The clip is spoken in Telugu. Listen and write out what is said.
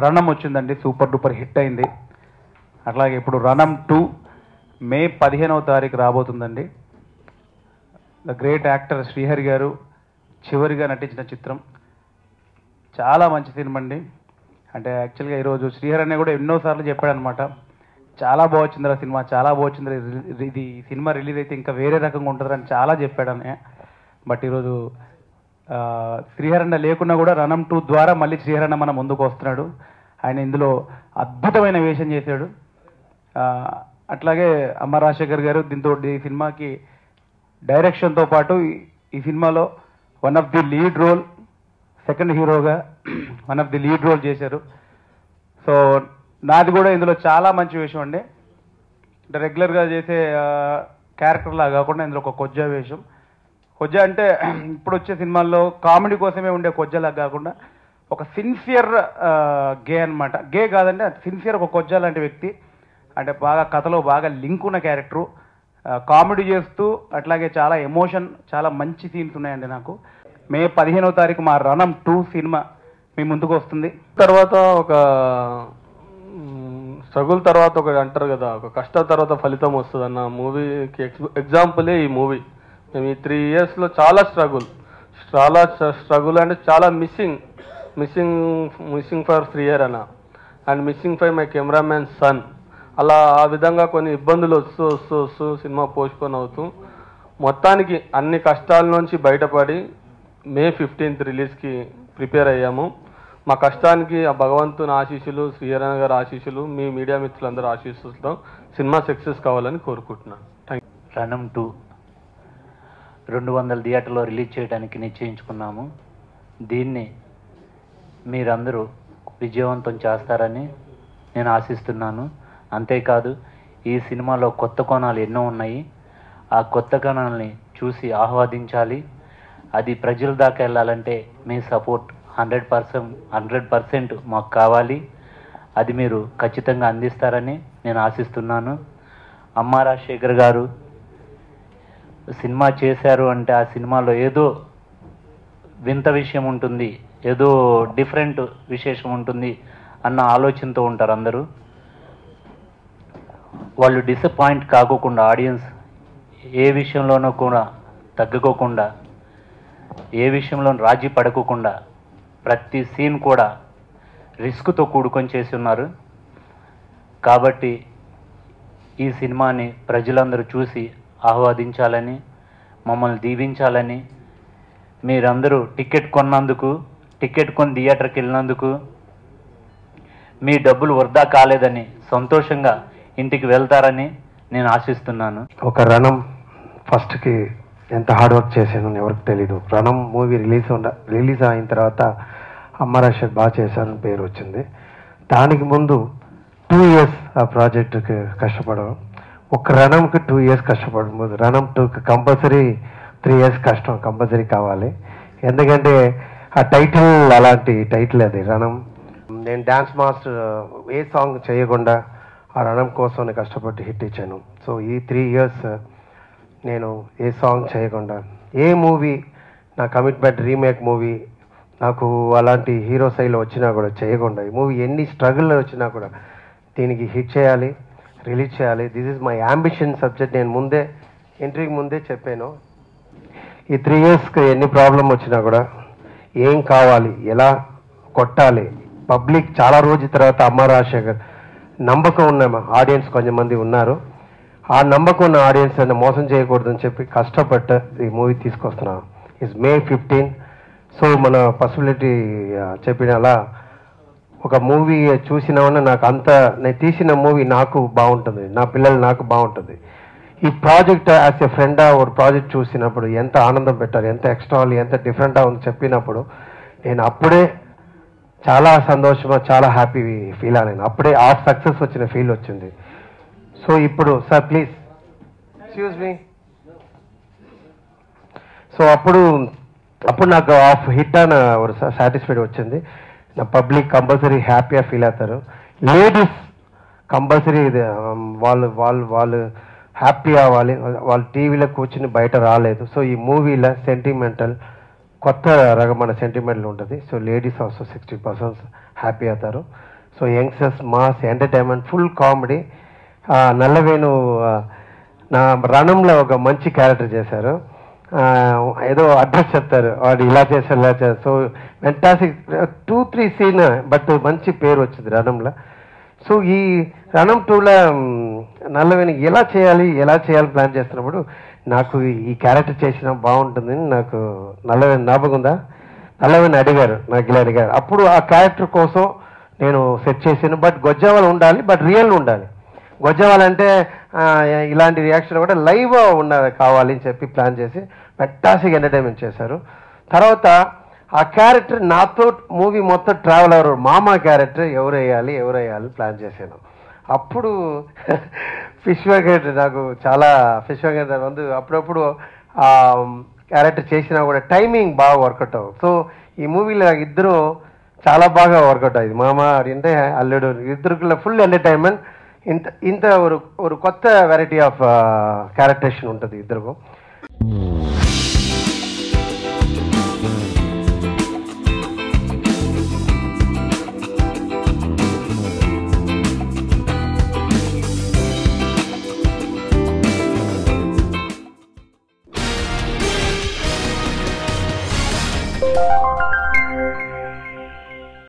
రణం వచ్చిందండి, సూపర్ డూపర్ హిట్ అయింది. అట్లాగే ఇప్పుడు రణం 2 మే 15వ తారీఖు రాబోతుందండి. ద గ్రేట్ యాక్టర్ శ్రీహరి గారు చివరిగా నటించిన చిత్రం. చాలా మంచి సినిమా అండి. అంటే యాక్చువల్గా ఈరోజు శ్రీహరి అనే కూడా ఎన్నోసార్లు చెప్పాడనమాట, చాలా బాగుంది సినిమా, చాలా బాగుంది, ఇది సినిమా రిలీజ్ అయితే ఇంకా వేరే రకంగా ఉంటుందని చాలా చెప్పాడని. బట్ ఈరోజు శ్రీహరణ లేకున్నా కూడా రణం 2 ద్వారా మళ్ళీ శ్రీహరణ మన ముందుకు వస్తున్నాడు. ఆయన ఇందులో అద్భుతమైన వేషం చేశాడు. అట్లాగే అమ్మ రాజశేఖర్ గారు దీంతో ఈ సినిమాకి డైరెక్షన్తో పాటు ఈ సినిమాలో one of the lead role, second హీరోగా one of the lead role చేశారు. సో నాది కూడా ఇందులో చాలా మంచి వేషం అండి. అంటే రెగ్యులర్గా చేసే క్యారెక్టర్లా కాకుండా ఇందులో ఒక కొజ్జా వేషం. కొజ్జా అంటే ఇప్పుడు వచ్చే సినిమాల్లో కామెడీ కోసమే ఉండే కొజ్జాలా కాకుండా ఒక సిన్సియర్ గే అనమాట. గే కాదంటే సిన్సియర్ ఒక కొజ్జా లాంటి వ్యక్తి. అంటే బాగా కథలో బాగా లింక్ ఉన్న క్యారెక్టరు, కామెడీ చేస్తూ అట్లాగే చాలా ఎమోషన్, చాలా మంచి సీన్స్ ఉన్నాయండి నాకు. మే 15వ తారీఖు మా రణం 2 సినిమా మీ ముందుకు వస్తుంది. తర్వాత ఒక స్ట్రగుల్ తర్వాత ఒక అంటారు కదా, ఒక కష్టం తర్వాత ఫలితం వస్తుంది అన్న మూవీకి ఎగ్జాంపులే ఈ మూవీ. మేము ఈ 3 ఇయర్స్లో చాలా స్ట్రగుల్ అంటే చాలా మిస్సింగ్ ఫర్ శ్రీహర్ అన్న and missing for my cameraman son. అలా ఆ విధంగా కొన్ని ఇబ్బందులు వస్తూ సినిమా పోస్ట్పోన్ అవుతూ మొత్తానికి అన్ని కష్టాల నుంచి బయటపడి మే 15th రిలీజ్కి ప్రిపేర్ అయ్యాము. మా కష్టానికి ఆ భగవంతుని ఆశీస్సులు, శ్రీహరణ గారి ఆశీస్సులు, మీ మీడియా మిత్రులందరూ ఆశీస్సులతో సినిమా సక్సెస్ కావాలని కోరుకుంటున్నాను. రణం 2 200 థియేటర్లో రిలీజ్ చేయడానికి నిశ్చయించుకున్నాము. దీన్ని మీరందరూ విజయవంతం చేస్తారని నేను ఆశిస్తున్నాను. అంతేకాదు ఈ సినిమాలో కొత్త కోణాలు ఎన్నో ఉన్నాయి. ఆ కొత్త కోణాలని చూసి ఆహ్వాదించాలి. అది ప్రజల దాకా వెళ్ళాలంటే మీ సపోర్ట్ 100% మాకు కావాలి. అది మీరు ఖచ్చితంగా అందిస్తారని నేను ఆశిస్తున్నాను. అమ్మ రాజశేఖర్ గారు సినిమా చేశారు అంటే ఆ సినిమాలో ఏదో వింత విషయం ఉంటుంది, ఏదో డిఫరెంట్ విశేషం ఉంటుంది అన్న ఆలోచనతో ఉంటారు అందరూ. వాళ్ళు డిసప్పాయింట్ కాకోకుండా, ఆడియన్స్ ఏ విషయంలోనూ కూడా తగ్గకోకుండా, ఏ విషయంలో రాజీ పడకోకుండా ప్రతి సీన్ కూడా రిస్క్తో కూడుకొని చేసి ఉన్నారు. కాబట్టి ఈ సినిమాని ప్రజలందరూ చూసి ఆహ్వాదించాలని, మమ్మల్ని దీవించాలని, మీరందరూ టికెట్ కొని థియేటర్కి వెళ్ళినందుకు, మీ డబ్బులు వృధా కాలేదని సంతోషంగా ఇంటికి వెళ్తారని నేను ఆశిస్తున్నాను. ఒక రణం ఫస్ట్కి ఎంత హార్డ్ వర్క్ చేశాను ఎవరికి తెలీదు. రణం మూవీ రిలీజ్ అయిన తర్వాత అమ్మ రాజశేఖర్ బాగా చేశారని పేరు వచ్చింది. దానికి ముందు 2 years ఆ ప్రాజెక్టుకి కష్టపడడం. ఒక రణంకి 2 years కష్టపడడం, రణం 2కి కంపల్సరీ 3 years కష్టం కంపల్సరీ కావాలి. ఎందుకంటే ఆ టైటిల్ అలాంటి టైటిల్ అది రణం. నేను డ్యాన్స్ మాస్టర్ ఏ సాంగ్ చేయకుండా ఆ రణం కోసం కష్టపడి హిట్ ఇచ్చాను. సో ఈ 3 years నేను ఏ సాంగ్ చేయకుండా, ఏ మూవీ నా కమిట్మెంట్ రీమేక్ మూవీ నాకు అలాంటి హీరో శైలి వచ్చినా కూడా చేయకుండా, ఈ మూవీ ఎన్ని స్ట్రగుల్ వచ్చినా కూడా దీనికి హిట్ చేయాలి, రిలీజ్ చేయాలి. This is my ambition subject. నేను ఎంట్రీకి ముందే చెప్పాను, ఈ 3 yearsకి ఎన్ని ప్రాబ్లం వచ్చినా కూడా ఏం కావాలి, ఎలా కొట్టాలి. పబ్లిక్ చాలా రోజుల తర్వాత అమ్మ రాజశేఖర్ నమ్మకం ఉన్న ఆడియన్స్ కొంతమంది ఉన్నారు. ఆ నమ్మకం ఉన్న ఆడియన్స్ అని మోసం చేయకూడదని చెప్పి కష్టపడ్డ ఈ మూవీ తీసుకొస్తున్నాను. It's May 15. సో మన పాసిబిలిటీ చెప్పినలా ఒక మూవీ చూసినామన్నా నేను తీసిన మూవీ నాకు బాగుంటుంది, నా పిల్లలు నాకు బాగుంటుంది. ఈ ప్రాజెక్ట్ యాజ్ ఎ ఫ్రెండ్ ఒక ప్రాజెక్ట్ చూసినప్పుడు ఎంత ఆనందం పెట్టాలి, ఎంత ఎక్స్ట్రా ఎంత డిఫరెంట్గా ఉంది చెప్పినప్పుడు నేను అప్పుడే చాలా సంతోషంగా, చాలా హ్యాపీ ఫీల్ అయ్యాను. అప్పుడే హాఫ్ సక్సెస్ వచ్చిన ఫీల్ వచ్చింది. సో ఇప్పుడు sir please excuse me. So అప్పుడు నాకు హాఫ్ హిట్ అని సాటిస్ఫైడ్ వచ్చింది. పబ్లిక్ కంపల్సరీ హ్యాపీగా ఫీల్ అవుతారు. లేడీస్ కంపల్సరీ వాళ్ళు హ్యాపీ అవ్వాలి. వాళ్ళు టీవీలో కూర్చుని బయట రాలేదు. సో ఈ మూవీలో సెంటిమెంటల్ కొత్త రకమైన సెంటిమెంటల్ ఉంటుంది. సో లేడీస్ ఆల్సో 60% హ్యాపీ అవుతారు. So youngsters mass entertainment full comedy. నల్లవేణు నా రణంలో ఒక మంచి క్యారెక్టర్ చేశారు. ఏదో అడ్రస్ చెప్తారు, వాడు ఇలా చేశారు ఇలా చేశారు. సో ఫెంటాస్టిక్ 2-3 సీన్, బట్ మంచి పేరు వచ్చింది రణంలో. సో ఈ రణం 2లో నల్లవేణి ఎలా చేయాలి ప్లాన్ చేస్తున్నప్పుడు నాకు ఈ క్యారెక్టర్ చేసినా బాగుంటుందని నాకు నల్లవేణి జ్ఞాపకం ఉందా, నల్లవేణి అడిగారు, నాకు ఇలా అడిగారు. అప్పుడు ఆ క్యారెక్టర్ కోసం నేను సెట్ చేసాను. బట్ గొజ్జవాళ్ళు ఉండాలి, బట్ రియల్ ఉండాలి. గొజ్జవాళ్ళంటే ఇలాంటి రియాక్షన్ కూడా లైవ్ ఉండాలి కావాలి అని చెప్పి ప్లాన్ చేసి ఫెంటాస్టిక్ ఎంటర్టైన్మెంట్ చేశారు. తర్వాత ఆ క్యారెక్టర్ నాతో మూవీ మొత్తం ట్రావెల్ అవ్వరు. మామ క్యారెక్టర్ ఎవరు వేయాలి ప్లాన్ చేశాను. అప్పుడు ఫిష్ వెంకట్ నాకు చాలా ఫిష్ వెంకట్ అప్పుడప్పుడు ఆ క్యారెక్టర్ చేసినా కూడా టైమింగ్ బాగా వర్కౌట్ అవ్వదు. సో ఈ మూవీలో ఇద్దరు చాలా బాగా వర్కౌట్ అయ్యింది. మామ అంటే అల్లుడు ఇద్దరుకుள்ள ఫుల్ ఎంటర్టైన్మెంట్. ఇంత ఒక కొత్త వెరైటీ ఆఫ్ క్యారెక్టరేషన్ ఉంటుంది ఇద్దరు.